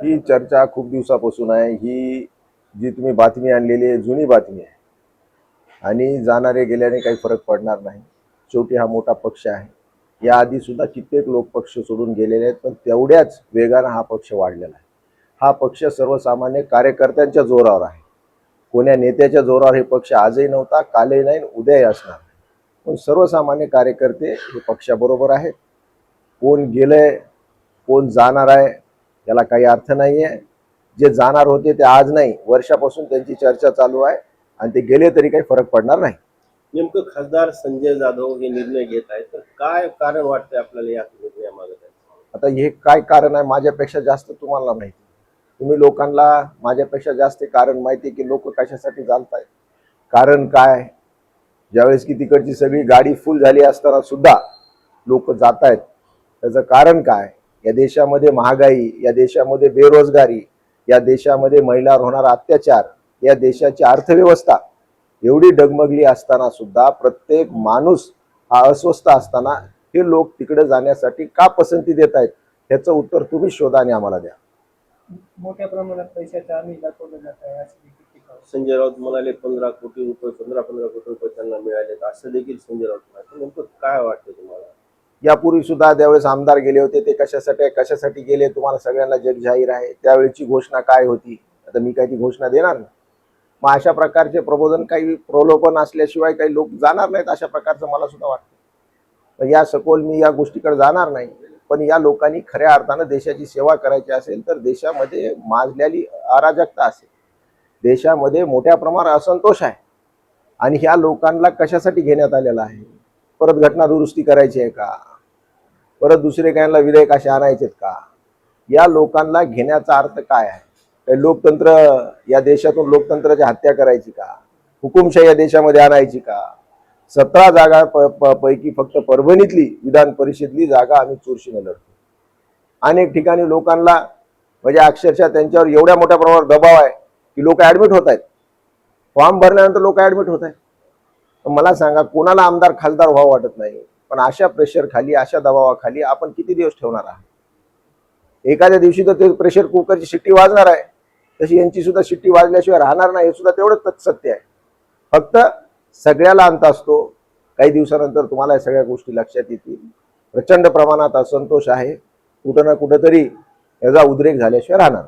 ही चर्चा खूप दिवसापासून आहे. ही जी तुम्ही बातमी आणलेली आहे जुनी बातमी आहे आणि जाणारे गेल्याने काही फरक पडणार नाही. शेवटी हा मोठा पक्ष आहे. याआधी सुद्धा कित्येक लोक पक्ष सोडून गेलेले आहेत, पण तेवढ्याच वेगानं हा पक्ष वाढलेला आहे. हा पक्ष सर्वसामान्य कार्यकर्त्यांच्या जोरावर आहे. कोण्या नेत्याच्या जोरावर हे पक्ष आजही नव्हता, कालही नाही, उद्याही असणार. पण सर्वसामान्य कार्यकर्ते हे पक्षाबरोबर आहेत. कोण गेलंय, कोण जाणार आहे याला काही अर्थ नाही आहे. जे जाणार होते ते आज नाही, वर्षापासून त्यांची चर्चा चालू आहे आणि ते गेले तरी काही फरक पडणार नाही. नेमकं खासदार संजय जाधव हे निर्णय घेत आहेत, तर काय कारण वाटतंय आपल्याला या निर्णयामागे? आता हे काय कारण आहे माझ्यापेक्षा जास्त तुम्हाला माहिती. तुम्ही लोकांना माझ्यापेक्षा जास्त कारण माहिती की लोक कशासाठी चालत आहेत, कारण काय. ज्यावेळेस की तिकडची सगळी गाडी फुल झाली असताना सुद्धा लोक जात आहेत, त्याचं कारण काय. या देशामध्ये महागाई, या देशामध्ये बेरोजगारी, या देशामध्ये महिलांवर होणारा अत्याचार, या देशाची अर्थव्यवस्था एवढी डगमगली असताना सुद्धा प्रत्येक माणूस हा अस्वस्थ असताना हे लोक तिकडे जाण्यासाठी का पसंती देत आहेत, ह्याचं उत्तर तुम्ही शोधा आणि आम्हाला द्या. मोठ्या प्रमाणात पैशाचा आम्ही दाखवलं जात आहे अशी टीका. संजय राऊत म्हणाले 15 कोटी रुपये 15 कोटी रुपये त्यांना मिळाले, असं देखील संजय राऊत म्हणाले. नेमकं काय वाटतं तुम्हाला? यापूर्वी सुद्धा ज्यावेळेस आमदार गेले होते ते कशासाठी गेले तुम्हाला सगळ्यांना जग जाहीर आहे. त्यावेळेची घोषणा काय होती, आता मी काही ती घोषणा देणार नाही. मग अशा प्रकारचे प्रबोधन, काही प्रलोभन असल्याशिवाय काही लोक जाणार नाहीत, अशा प्रकारचं मला सुद्धा वाटतं. तर या सखोल मी या गोष्टीकडे जाणार नाही. पण या लोकांनी खऱ्या अर्थानं देशाची सेवा करायची असेल तर देशामध्ये माजलेली अराजकता असेल, देशामध्ये मोठ्या प्रमाणात असंतोष आहे आणि ह्या लोकांना कशासाठी घेण्यात आलेला आहे. परत घटना दुरुस्ती करायची आहे का, परत दुसरे काहींना विधेयक असे आणायचेत का. या लोकांना घेण्याचा अर्थ काय आहे. काही लोकतंत्र या देशातून लोकतंत्राची हत्या करायची का, हुकुमशाही या देशामध्ये आणायची का. 17 जागा पैकी फक्त परभणीतली विधान परिषदली जागा आम्ही चुरशीने लढतो. अनेक ठिकाणी लोकांना म्हणजे अक्षरशः त्यांच्यावर एवढ्या मोठ्या प्रमाणावर दबाव आहे की लोक ऍडमिट होत आहेत. फॉर्म भरल्यानंतर लोक ऍडमिट होत आहेत. मला सांगा, कोणाला आमदार खासदार व्हावं वाटत नाही, पण अशा प्रेशर खाली, अशा दबावाखाली आपण किती दिवस ठेवणार आहात. एखाद्या दिवशी तर ते प्रेशर कुकरची शिट्टी वाजणार आहे, तशी यांची सुद्धा शिट्टी वाजल्याशिवाय राहणार नाही, हे सुद्धा तेवढंच सत्य आहे. फक्त सगळ्याला अंत असतो. काही दिवसानंतर तुम्हाला या सगळ्या गोष्टी लक्षात येतील. प्रचंड प्रमाणात असंतोष आहे, कुठं ना कुठंतरी याचा उद्रेक झाल्याशिवाय राहणार.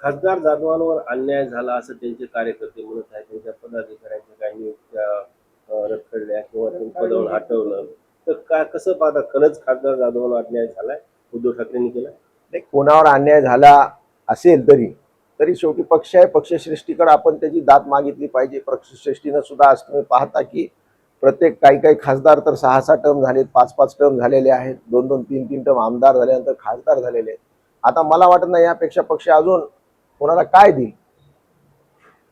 खासदार जाधवांवर अन्याय झाला असं त्यांचे कार्यकर्ते म्हणत आहेत. त्यांच्या पदाधिकाऱ्यांच्या काही नियुक्त्या रखडल्या किंवा पदावरून हटवलं, तर काय कसं पाहता, खरंच खासदार जाधवांवर अन्याय झालाय उद्धव ठाकरेंनी केला? नाही, कोणावर अन्याय झाला असेल तरी शेवटी पक्ष आहे. पक्षश्रेष्ठीकडे आपण त्याची दाद मागितली पाहिजे. पक्षश्रेष्ठीनं सुद्धा असं तुम्ही पाहता की प्रत्येक काही खासदार तर 6-6 टर्म झालेत, 5-5 टर्म झालेले आहेत, 2-2, 3-3 टर्म आमदार झाल्यानंतर खासदार झालेले आहेत. आता मला वाटत नाही यापेक्षा पक्ष अजून कोणाला काय देईल.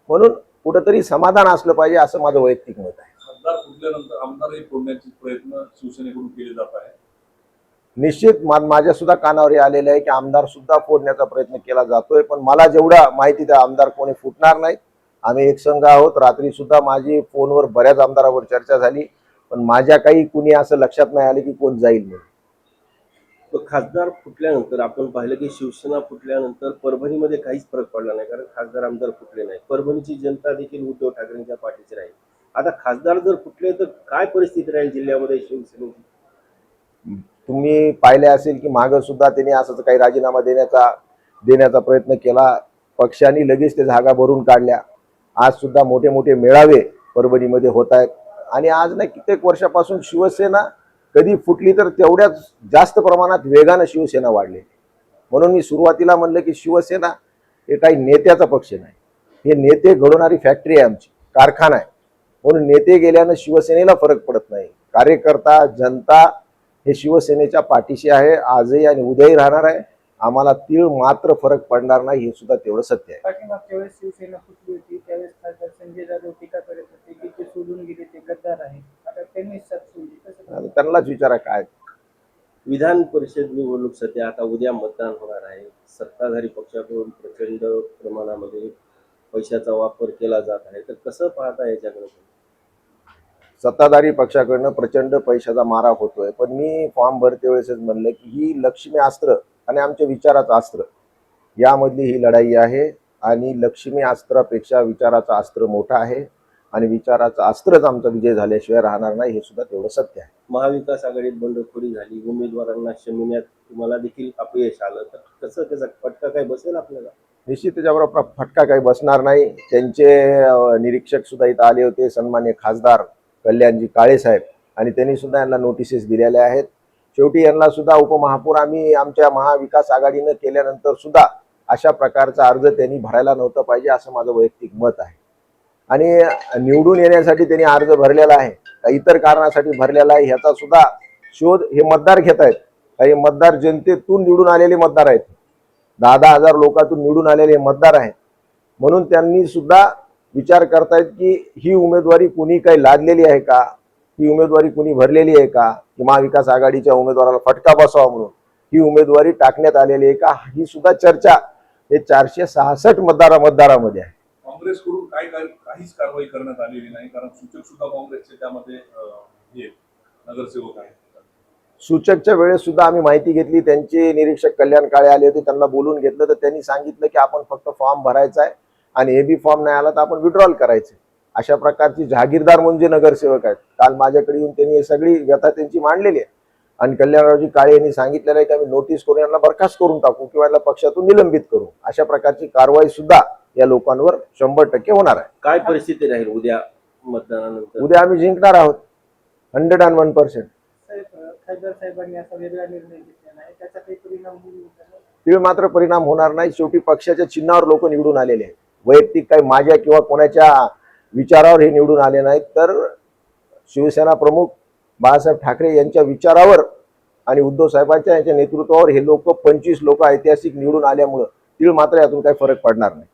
म्हणून कुठंतरी समाधान असलं पाहिजे, असं माझं वैयक्तिक मत आहे. खासदार फुटल्यानंतर आमदारही फोडण्याचे प्रयत्न शिवसेनेकडून केले जात आहे. निश्चित माझ्या सुद्धा कानावर आलेलं आहे की आमदार सुद्धा फोडण्याचा प्रयत्न केला जातोय. पण मला जेवढा माहिती त्या आमदार कोणी फुटणार नाहीत. आम्ही एक संघ आहोत. रात्री सुद्धा माझी फोनवर बऱ्याच आमदारांवर चर्चा झाली, पण माझ्या काही कुणी असं लक्षात नाही आलं की कोण जाईल म्हणून. खासदार फुटल्यानंतर आपण पाहिलं की शिवसेना फुटल्यानंतर परभणीमध्ये काहीच फरक पडला नाही, कारण खासदार आमदार फुटले नाही. परभणीची जनता देखील उद्धव ठाकरेंच्या पाठीशी राहील. आता खासदार जर फुटले तर काय परिस्थिती राहील जिल्ह्यामध्ये शिवसेनेची? तुम्ही पाहिले असेल की मागं सुद्धा त्यांनी असंच काही राजीनामा देण्याचा प्रयत्न केला. पक्षाने लगेच ते जागा भरून काढल्या. आज सुद्धा मोठे मोठे मेळावे परभणीमध्ये होत आहेत आणि आज ना कित्येक वर्षापासून शिवसेना कधी फुटली तर तेवढ्याच जास्त प्रमाणात वेगानं शिवसेना वाढली. म्हणून मी सुरुवातीला म्हणलं की शिवसेना हे काही नेत्याचा पक्ष नाही, हे नेते घडवणारी फॅक्टरी आहे, आमची कारखाना आहे. म्हणून नेते गेल्यानं शिवसेनेला फरक पडत नाही. कार्यकर्ता, जनता हे शिवसेनेच्या पाठीशी आहे, आजही आणि उद्याही राहणार आहे. आम्हाला तीळ मात्र फरक पडणार नाही, हे सुद्धा तेवढं सत्य आहे. पाठीमागच्या वेळेस शिवसेना फुटली होती, त्यावेळेस खासदार संजय जाधव टीका करत होते की ते सोडून गेले ते गद्दार आहेत. आता त्यांनीच साथ सोडली, कसं? त्यांनाच विचारा काय. विधान परिषद निवडणूक सध्या आता उद्या मतदान होणार आहे. सत्ताधारी पक्षाकडून प्रचंड प्रमाणामध्ये पैशाचा वापर केला जात आहे, तर कसं पाहता याच्याकडे? सत्ताधारी पक्षाकडनं प्रचंड पैशाचा मारा होतोय. पण मी फॉर्म भरते वेळेसच म्हणलं की ही लक्ष्मी अस्त्र आणि आमच्या विचाराचं अस्त्र यामधली ही लढाई आहे आणि लक्ष्मी अस्त्रापेक्षा विचाराचं अस्त्र मोठं आहे आणि विचाराचं अस्त्रच आमचा विजय झाल्याशिवाय राहणार नाही, हे सुद्धा तेवढं सत्य आहे. महाविकास आघाडीत बंडखोरी झाली, उमेदवारांना शमिण्यात तुम्हाला देखील अपयश आलं, तर कसं त्याचा फटका काय बसेल आपल्याला? निश्चित त्याच्याबरोबर फटका काही बसणार नाही. त्यांचे निरीक्षक सुद्धा इथं आले होते, सन्मान्य खासदार कल्याणजी काळे साहेब, आणि त्यांनी सुद्धा यांना नोटिसेस दिलेल्या आहेत. शेवटी यांना सुद्धा उपमहापौर आम्ही आमच्या महाविकास आघाडीनं केल्यानंतर सुद्धा अशा प्रकारचा अर्ज त्यांनी भरायला नव्हतं पाहिजे, असं माझं वैयक्तिक मत आहे. आणि निवडून येण्यासाठी त्यांनी अर्ज भरलेला आहे का इतर कारणासाठी भरलेला आहे ह्याचा सुद्धा शोध हे मतदार घेत आहेत. काही मतदार जनतेतून निवडून आलेले मतदार आहेत, 10,000 हजार लोकांतून निवडून आलेले मतदार आहेत. म्हणून त्यांनी सुद्धा विचार करतायत की ही उमेदवारी कुणी काही लादलेली आहे का, ही उमेदवारी कुणी भरलेली आहे का, की महाविकास आघाडीच्या उमेदवाराला फटका बसावा म्हणून ही उमेदवारी टाकण्यात आलेली आहे का, ही सुद्धा चर्चा हे 466 मतदारामध्ये आहे. काँग्रेसकडून काहीच कारवाई करण्यात आलेली नाही, कारण सूचक सुद्धा काँग्रेसचे त्यामध्ये हे नगरसेवक आहेत. सूचकच्या वेळेस सुद्धा आम्ही माहिती घेतली, त्यांचे निरीक्षक कल्याण काळे आले होते, त्यांना बोलून घेतलं तर त्यांनी सांगितलं की आपण फक्त फॉर्म भरायचा आहे आणि हे बी फॉर्म नाही आला तर आपण विड्रॉल करायचे. अशा प्रकारची जहागीरदार म्हणजे नगरसेवक आहेत. काल माझ्याकडे येऊन त्यांनी हे सगळी व्यथा त्यांची मांडलेली आहे आणि कल्याणरावजी काळे यांनी सांगितलेलं आहे की आम्ही नोटीस करून यांना बरखास्त करून टाकू किंवा यांना पक्षातून निलंबित करू. अशा प्रकारची कारवाई सुद्धा या लोकांवर 100% होणार आहे. काय परिस्थिती राहील उद्या मतदानानंतर? उद्या आम्ही जिंकणार आहोत 101%. साहेब, खासदार साहेबांनी असा वेगळा निर्णय घेतलेला आहे, त्याचा काही परिणाम होईल का? तीळ मात्र परिणाम होणार नाही. शेवटी पक्षाच्या चिन्हावर लोक निवडून आलेले आहेत. वैयक्तिक काही माझ्या किंवा कोणाच्या विचारावर हे निवडून आले नाहीत, तर शिवसेना प्रमुख बाळासाहेब ठाकरे यांच्या विचारावर आणि उद्धव साहेबांच्या यांच्या नेतृत्वावर हे लोक 25 लोक ऐतिहासिक निवडून आल्यामुळं तीळ मात्र यातून काही फरक पडणार नाही.